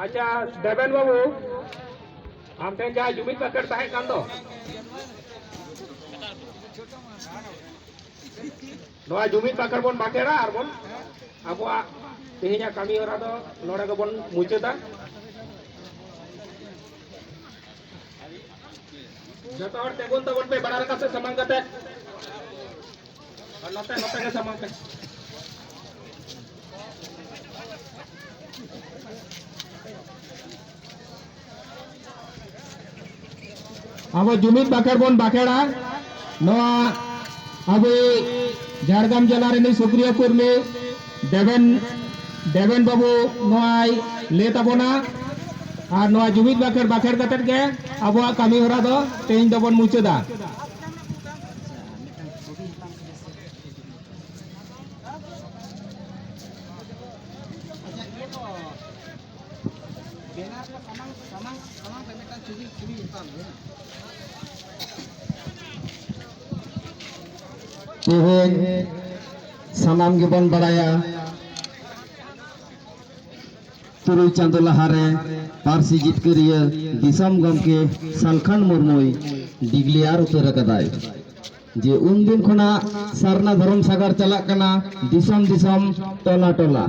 अच्छा देवेन बाबू आम ठेन जहाँ जुमिद पैकेट तहे कान दो नोआ जुमिद पैकेट बन बाकेड़ा और बन आबुआ तेहिना कामी होरा दो नोडे को बन मुचादा जतो हर टेबल तबन पे बड़ा रखा से सामान कते और नोते नोते के सामान पे अब जुमिद बाकेर बन बाकेड़ा नोआ अभी झाड़ग्राम जिला रे सुक्रिया कुर्मी देवेन बाबू नोआई लेता बोना और नोआ जुमिद बाकेर बाकेर कते के अबुआ कामी होरा दो तेहिन दो बन मुचादा सानाम के बन बड़ाया तुरुई चांदो लहारे पारसी जितकरिया दिसम गमके सालखान मुर्मुई डिग्लियार उतर कदाय जे उन दिन खना सरना धर्म सागर चला कना दिसम दिसम टोला टोला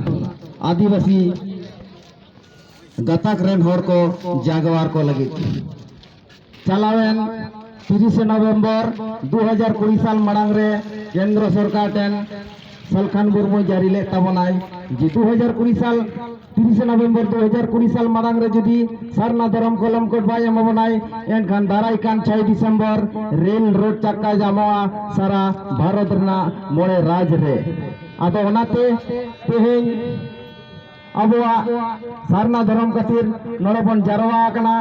आदिवासी गतक रेन हर को जागवार को लगी चलावेन 30 नवंबर 2020 साल मड़ांग रे केंद्र सरकार टेन सालखान मुर्मू जारी ले तबनाय जे 2020 साल 30 नवंबर 2020 साल मड़ांग रे जदि सरना धर्म कलम कोड बाय एमबनाय एनखान दाराय कान 6 दिसंबर रेल रोड चक्का जामोआ सारा भारत रना मोड़े राज रे आदो ओनाते तेहेन अबुआ सरना धर्म खातिर नोड़े बन जारवा कना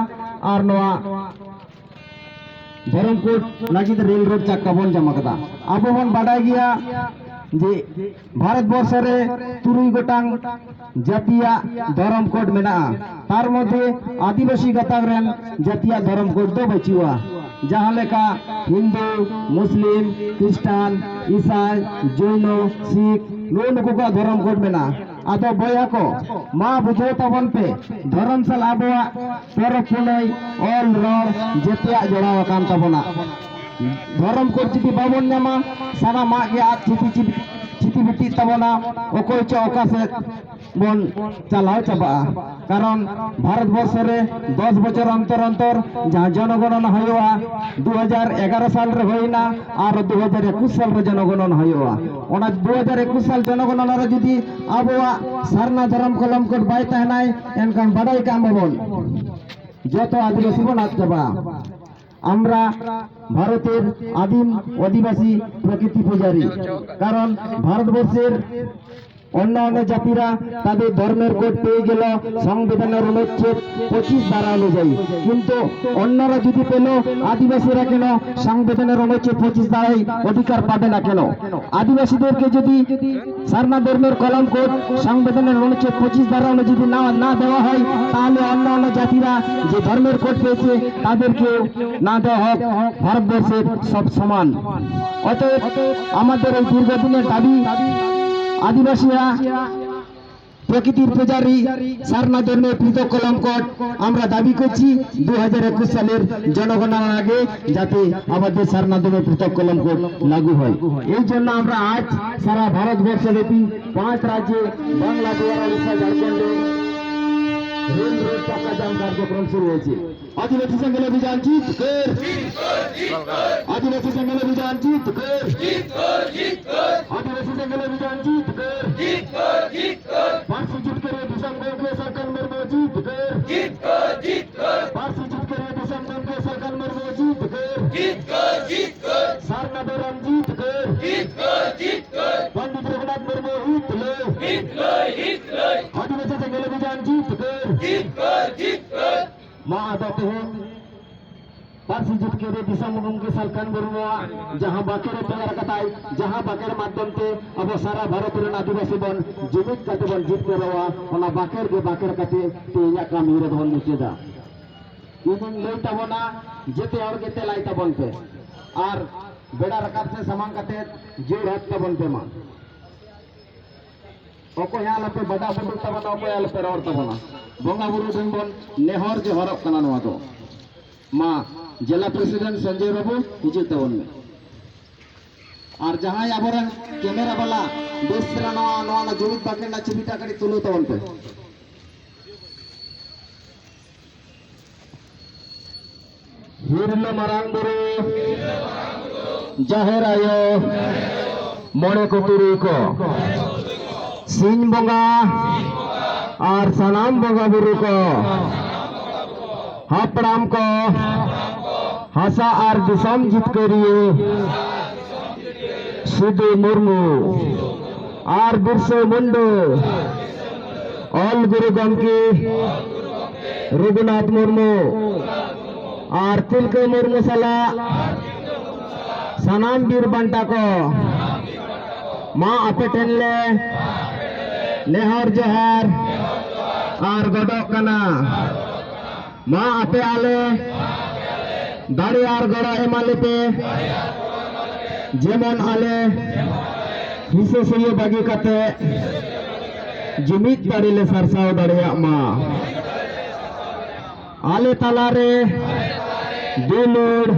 और नोआ धर्म कोड लगी रेल रोड चक्का बन जमा कदा अब बन बाडा गया जे भारत वर्ष रे तुरुई गोटांग जातिया धर्म कोड मेना तार मध्य आदिवासी गताक रेन जातिया धर्म कोड दो बचुआ जहां लेका हिंदू मुस्लिम क्रिश्चियन ईसाई जैन सिख नुको का धर्म कोड मेना आदो बया को मा बुझो तबन पे धर्म साल आबुआ परब पुनई ऑल रोड जेतिया जोड़ाव कान तबना धर्म कोड चिति बाबन नामा सारा मा के आ चिति बिति तबना ओकोय चौका से बन चलाओ चबा कारण भारत वर्ष रे 10 बছর अंतर अंतर जहां जनगणना होया 2011 साल रे होइना और 2021 साल रे जनगणना होया ओना 2021 साल जनगणना रे जदि आबुआ सरना धर्म कलम कोड बाय तहनाय एनकान बड़ाई काम बन जतो आदिवासी बन आतबा আমরা ভারতের আদিম আদিবাসী প্রকৃতি পূজারী কারণ ভারতবর্ষের অন্য অন্য জাতিরা তাদের ধর্মের কোড পেয়ে গেল সংবিধানের অনুচ্ছেদ 25 ধারা অনুযায়ী কিন্তু অন্যরা যদি পেল আদিবাসীরা কেন সংবিধানের অনুচ্ছেদ 25 ধারায় অধিকার পাবে না কেন আদিবাসীদেরকে যদি সারনা ধর্মের কলম কোড সংবিধানের অনুচ্ছেদ 25 ধারা অনুযায়ী যদি না দেওয়া হয় তাহলে অন্য অন্য জাতিরা যে ধর্মের কোড পেয়েছে তাদেরকে না দেওয়া হোক ভারতবর্ষের সব সমান অতএব আমাদের এই দীর্ঘদিনের দাবি आदिवासीरा प्रकृतिर पूजारी सरना धर्मेर पृथक कलम कोड आमरा दाबी करछि 2021 सालेर जनगणनार आगे जाते आमादेर सरना धर्मेर पृथक कलम कोड लागू हय एई जन्य आमरा आज सारा भारतवर्षव्यापी 5 राज्ये बांग्ला बिहार उड़ीसा झारखंडे रेल रोड चक्का जाम कार्यक्रम शुरू হয়েছে आदिवासी संघेर अभियान जीत कर आदिवासी संघेर अभियान जीत कर आदिवासी संघेर अभियान जीत कर पारसी जीत कर दिसम के सरकार मरबो जीत कर पारसी जीत कर दिसम के सरकार मरबो जीत कर सरना धर्म जीत कर पंडित रघुनाथ मुर्मू हित लो आदिवासी संघेर अभियान जीत कर माँ आदते हैं पारसी जीत के दिसम के सरकार मुर्मू जहाँ बाकेर तैयार कताई जहाँ बाकेर माध्यम से अब सारा भारत रेन आदिवासी बन जुमिद कते बन जीत के रवा ओना बाकेर कते तेया काम हिरे धन मुचेदा इवन लेता बना जेते और केते लाइता बनते और बेड़ा रकाब से सामान कते जोर हत्ता बनते मा ᱚᱠᱚᱭ ᱟᱞᱚᱯᱮ ᱵᱟᱰᱟ ᱵᱩᱰᱩ ᱛᱟᱵᱚᱱᱟ, ᱚᱠᱚᱭ ᱟᱞᱚᱯᱮ ᱨᱚᱲ ᱛᱟᱵᱚᱱᱟ, ᱵᱚᱸᱜᱟ ᱵᱩᱨᱩ ᱴᱷᱮᱱ ᱵᱚᱱ ᱱᱮᱦᱚᱨ ᱡᱚᱦᱟᱨᱚᱜ ᱠᱟᱱᱟ ᱱᱚᱣᱟ ᱫᱚ। ᱢᱟ জেলা প্রেসিডেন্ট সঞ্জয় বাবু হিজুᱜ ᱛᱟᱵᱚᱱ ᱢᱮ। আর ᱡᱟᱦᱟᱸᱭ ᱟᱵᱚᱨᱮᱱ ᱠᱮᱢᱮᱨᱟ ᱵᱟᱞᱟ ᱵᱮᱥ ᱪᱮᱦᱨᱟ ᱱᱚᱣᱟ ᱡᱩᱢᱤᱫ ᱵᱟᱠᱷᱮᱲ ᱨᱮᱱᱟᱜ ᱪᱷᱚᱵᱤᱴᱟ ᱠᱟᱹᱴᱤᱡ ᱛᱩᱞᱟᱹᱣ ᱛᱟᱵᱚᱱ ᱯᱮ। ᱦᱤᱨᱞᱟᱹ ᱢᱟᱨᱟᱝ ᱵᱩᱨᱩ ᱡᱟᱦᱮᱨ ᱟᱭᱳ ᱢᱚᱬᱮ ᱠᱚ ᱛᱩᱨᱩᱭ ᱠᱚ ᱥᱤᱧ ᱵᱚᱸᱜᱟ আর সানাম বঙ্গা বুরু কো হাপড়াম কো হাসা আর দিশম জিতকরিয়ে সিধু মুর্মু আর বিরসা মুন্ডু অল গুরু গমকি রঘুনাথ মুর্মু আর তিলকে মুর্মু সালা সানাম বীর বান্টা কো মা আপে টেনলে नेहर जोहार और गडक कना मा आपे आले दाड़ी और गड़ा एमाले पे जेमन आले हिस्से से ये बागी कते जुमित दाड़ी ले सरसाव दाड़िया मा आले तालारे दुलुड़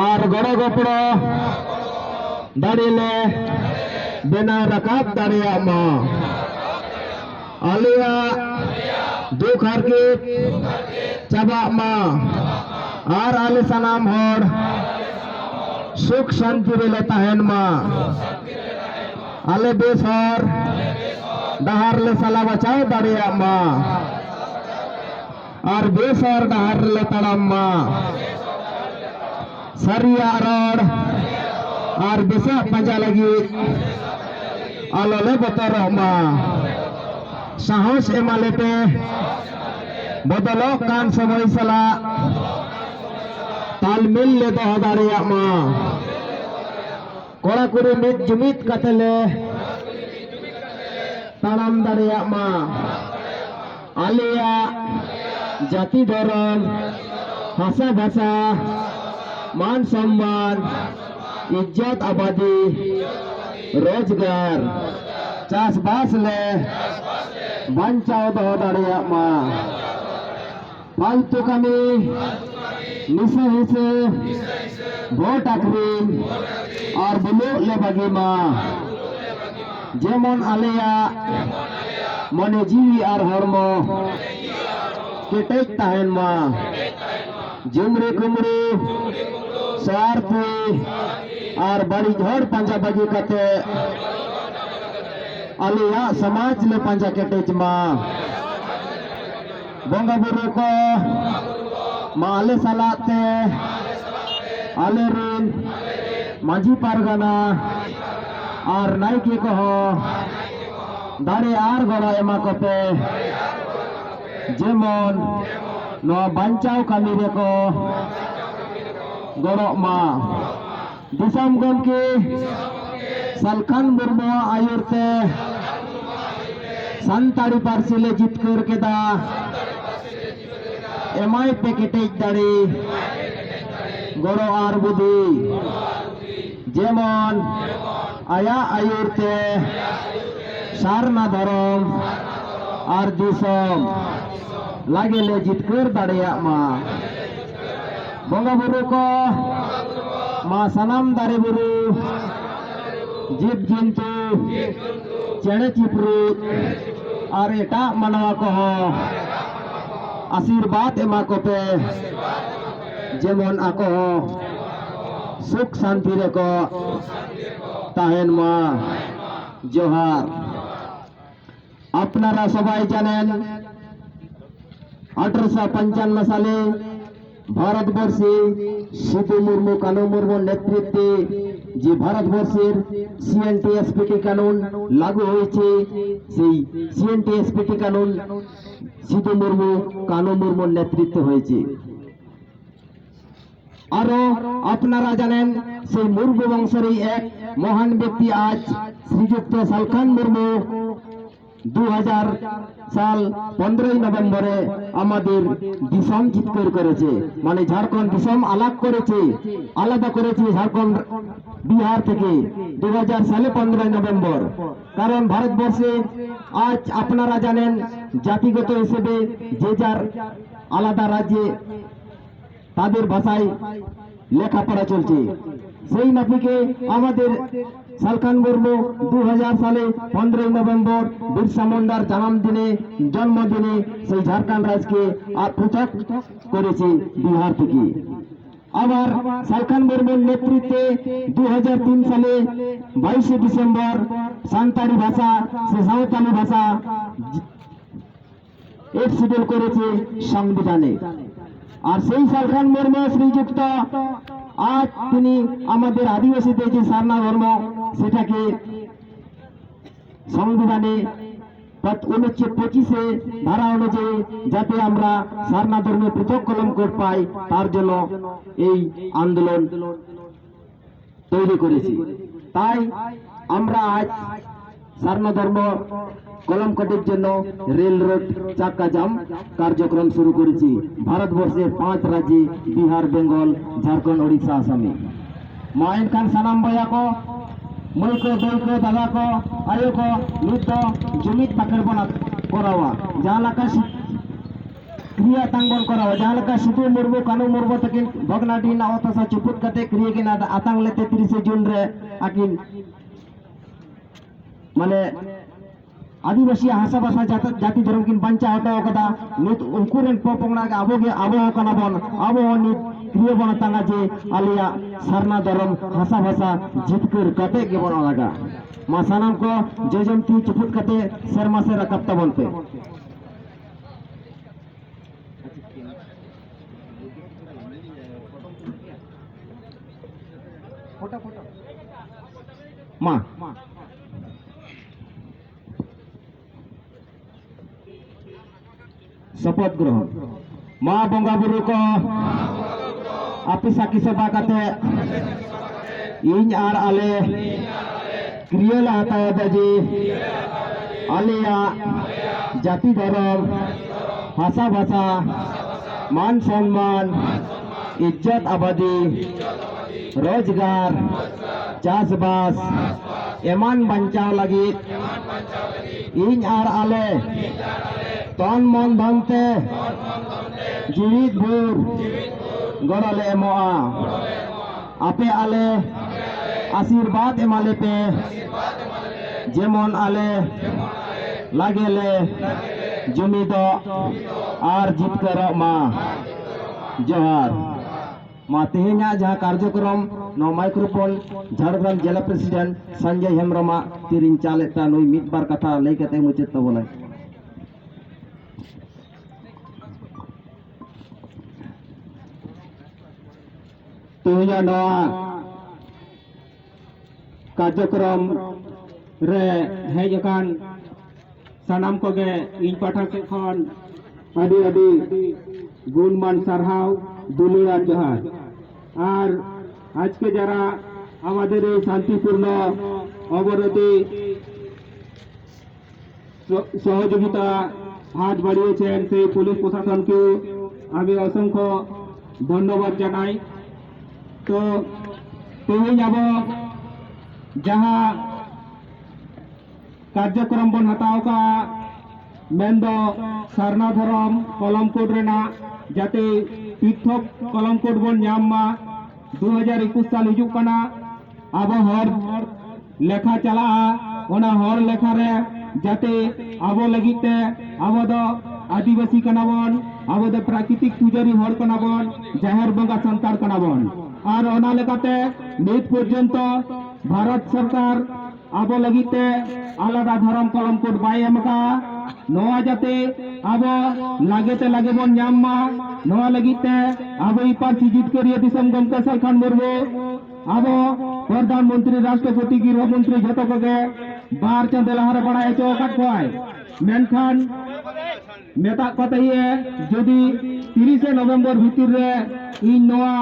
और गड़ा गपड़ो दाड़ी ले बेना रकाब दाड़िया मा आलिया दुख हरके चाबा मा और आले सनाम हर सुख शांति रे ताहेन मा आले बेस हर डहार ले सला बचाव दाड़िया मा और बेस हर डहार ले तड़ाम मा सरिया रोड और बेसा पंजा लगी आलो ले बतर मा साहस एमाले पे बदलो कान समय सला तालमेल ले दो दाड़िया मा कोड़ा कुड़ी मित जुमित कतले ताड़ाम दाड़िया मा आलिया जाति धर्म भाषा भाषा मान सम्मान इज्जत आबादी रोजगार चाषबास ले बांचाओ दो दाड़िया मा फालतू कमी निसे हिसे भोट आखरीन और बुलू ले बगी मा जेमन आलिया मने जीवी और हरमो केटेज ताहेन मा जुमरे कुमरे स्वार्थी और बड़ी झड़ पंजा बगी कते आलिया समाज ले पंजा केटेज मा बंगा बुरु को माले सलाते आले रिन मांझी पारगाना और नाइके को हो दाड़े आर गड़ा एमा कोपे जेमन नो बांचाव कामी रे को गड़ो मा दिसम गमके सालखान मुर्मु आयुरते संताड़ी पार्सी ले जितकर केदा एमआई पे केटेज दाड़ी गड़ो आर बुदी जेमन आया आयुरते सारना धरम और दिसम लागे ले जितकर दाड़िया मा बंगा बुरु को मा सनाम दारे बुरु जीव जंतु चेड़े चिपरुत और एटा मनवा को आशीर्वाद एमा को पे जेमन आको सुख शांति रे को ताहेन मा जोहार আপনারা সবাই জানেন 1855 সালে ভারতবর্ষে সিধু মুর্মু কানু মুর্মুর নেতৃত্বে যে ভারতবর্ষের সিএনটিএসপিটি কানুন লাগু হয়েছে সেই সিএনটিএসপিটি কানুন সিধু মুর্মু কানু মুর্মুর নেতৃত্বে হয়েছে। আরো আপনারা জানেন সেই মুর্মু বংশের এক মহান ব্যক্তি আজ শ্রীযুক্ত সালখান মুর্মু 2000 সাল 15ই নভেম্বরে আমাদের দিশম জিতকর করেছে, মানে ঝাড়খণ্ড দিশম আলাদা করেছে ঝাড়খণ্ড বিহার থেকে 2000 সালে 15ই নভেম্বর। কারণ ভারতবর্ষে আজ আপনারা জানেন জাতিগত হিসেবে যে যার আলাদা রাজ্যে তাদের ভাষায় লেখাপড়া চলছে, সেই মাফিকে আমাদের সালখান মুর্মু 2000 সালে 15ই নভেম্বর বিরসা মুন্ডার জন্মদিনে সেই ঝাড়খণ্ড রাজ্যকে পৃথক করেছে বিহার থেকে। আবার সালখান মুর্মুর নেতৃত্বে 2003 সালে 22শে ডিসেম্বর সাঁওতালি ভাষা এর শিডিউল করেছে সংবিধানে। আর সেই সালখান মুর্মু শ্রীযুক্ত আজ তিনি আমাদের আদিবাসীদের যে সারনা ধর্ম সেটাকে সংবিধানে 25 ধারা অনুযায়ী যাতে আমরা সারনা ধর্মে পৃথক কলম কোড পাই তার জন্য এই আন্দোলন তৈরি করেছি। তাই আমরা আজ সারনা ধর্ম কলম কোডের জন্য রেল রোড চাক্কা জাম কার্যক্রম শুরু করেছি ভারতবর্ষের 5 রাজ্যে বিহার, বেঙ্গল, ঝাড়খণ্ড, ওড়িশা, আসামে। মা এনখান সানাম বয়া को মই को दई को दादा को आयो को नित जुमित बाखेर बन करावा जहाँ लेका क्रिया तांगबन करावा जहाँ लेका सिधु मुर्मू कानू मुर्मू तकिन भगनाडी नावतसा चुपुत कते क्रिया के ना आतांग लेते 30 जून रे आकिन माने आदिवासी हासा भाषा जाति धर्म किन बंचा हटा कदा नित उनकुरेन पोपंगना के आबो कना बन आबो नित क्रिया बन तांगा जे आलिया सरना धर्म हासा भाषा जितकर कते के बन लगा मा सानाम को जजमती चुपुत कते शर्मा से रकबता बनते मा शपथ ग्रहण माँ बंगा बुरु को आपी साकी सभा कते इन आर आले क्रियल हताया दाजी आलिया जाति धर्म भाषा भाषा मान सम्मान इज्जत आबादी रोजगार चाषबास एमान बंचाव लगी इन आर आले तन मन धनते जीवित भूर गड़ले एमोआ आपे आले आशीर्वाद एमाले पे जेमन आले लागेले जुमिद आर जितकर मा जोहार मा तेहेना जहाँ कार्यक्रम नो माइक्रोफोन झारखंड जिला प्रेसिडेंट संजय हेम्ब्रमा तिरिन चालेता नुई मित बार कथा लई कते मुचेत बोले तेहेना नवा कार्यक्रम रे हेज अकान सानाम कोगे इन पाठा से खन आदि आदि गुणमान सारहाव दुलुरान जोहार और आज के जरा आमादेर এই শান্তিপূর্ণ অবরোধে সহযোগিতা হাত বাড়িয়েছেন সেই পুলিশ প্রশাসনকে আমি অসংখ্য ধন্যবাদ জানাই। তো तेज अब जहाँ कार्यक्रम बन हताव का मेन सरना धर्म कलम कोड रेना जाते पृथक कलम कोड बन नामा 2021 साल हिजुग कना अब हर लेखा चला ओना हर लेखा रे जाते अब लगिते अब दो आदिवासी कनाबन अब दो प्राकृतिक पुजारी हर कनाबन जाहिर बंगा संतार कनाबन और ओना लेकाते नित पर्यंत भारत सरकार अब लगिते आलादा धर्म कलम कोड बाय एमका नोआ जाते अब लागेते लागेबन नामा नोआ लगिते अब ई पार्टी जीत करिए दिसम गमके सालखान मुर्मू अब प्रधानमंत्री राष्ट्रपति गृहमंत्री जतो कगे बार चंद लहारे बड़ाय चौकाट कोय मेनखान मेता कतइए जदि 30 नवंबर भितर रे इन नोआ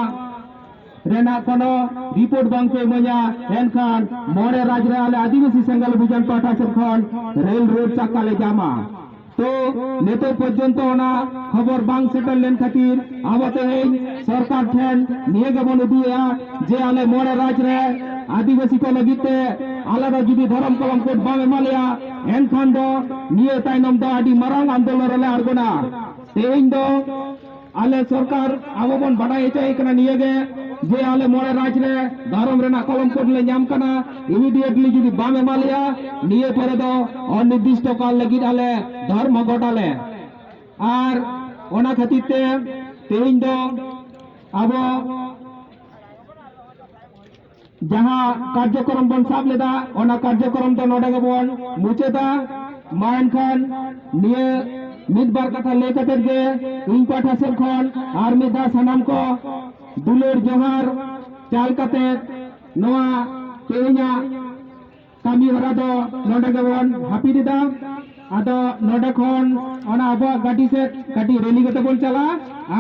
ᱨᱮᱱᱟᱜ ᱠᱳᱱᱳ রিপোর্ট ᱵᱟᱝ ᱯᱮ ᱤᱢᱟᱹᱧᱟ ᱮᱱᱠᱷᱟᱱ ᱢᱚᱬᱮ ᱨᱟᱡᱽ ᱨᱮ ᱟᱞᱮ ᱟᱹᱫᱤᱵᱟᱹᱥᱤ ᱥᱮᱸᱜᱮᱞ ᱚভিযান ᱯᱟᱦᱴᱟ ᱥᱮᱫ ᱠᱷᱚᱱ রেল রোড চাকা লে ᱧᱟᱢᱟ তো নিতোগ পর্যন্ত ওনা খবর বাং সেটেল লেন খাতির আবো তেহেñ সরকার ঠেন নিয়ে গেবন উদুয়া যে আলে মোড়ে রাজ রে আদিবাসী কো লাগিতে আলাদা যদি ধরম কলম কোড বাং এমালিয়া এনখান দো নিয়ে তাইনম দো আডি মারাং আন্দোলন রে আরগোনা তেহেñ দো আলে সরকার আবো বন বাড়াই চাই কানা নিয়ে গে যে আলে মোড়ে রাজ রে ধরম রেনা কলম কোড লে ᱧᱟᱢ কানা ইমিডিয়েটলি যদি বাং এমালিয়া নিয়ে পরে দো অনির্দিষ্ট কাল লাগি আলে ধর্ম ঘটালে আর ওনা খাতিরতে তেহেñ দো আবো যাহা কার্যক্রম বন সাব লেদা ওনা কার্যক্রম তো নডে গবন মুচেদা মান খান নিয়ে মিদবার কথা লে কাতের গে ইন পাঠা সেল খন আর মিদা সানাম কো দুলের জোহার চাল কাতে নোয়া তেহেñা কামি হরা দো নডে গবন হাপিদিদা আদো নডে খন ওনা আবো গাড়ি সেট গাড়ি রেলি গতে বন চালা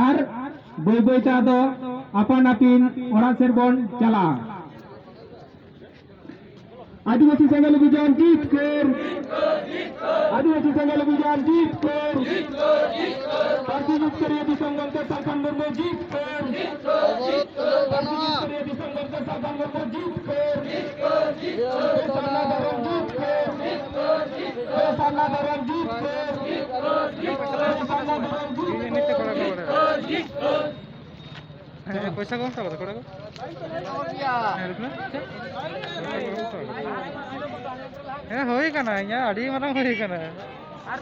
আর বই বই তা দো আপান আপিন ওরা সের বন চালা আদিবাসী সেঙ্গেল অভিযান জিত কর আদিবাসী সেঙ্গেল অভিযান জিত কর পার্টিযুক্ত রেডি সংগঠন সরকার মর্ম জিত কর পার্টিযুক্ত রেডি সংগঠন সরকার মর্ম জিত কর সামনা ধরম জিত কর সামনা ধরম জিত কর সামনা ধরম জিত কর পয়সা কম টাকা কত হ্যাঁ হয়ে কানা ইয়া আড়ি মারাং হয়ে কানা আর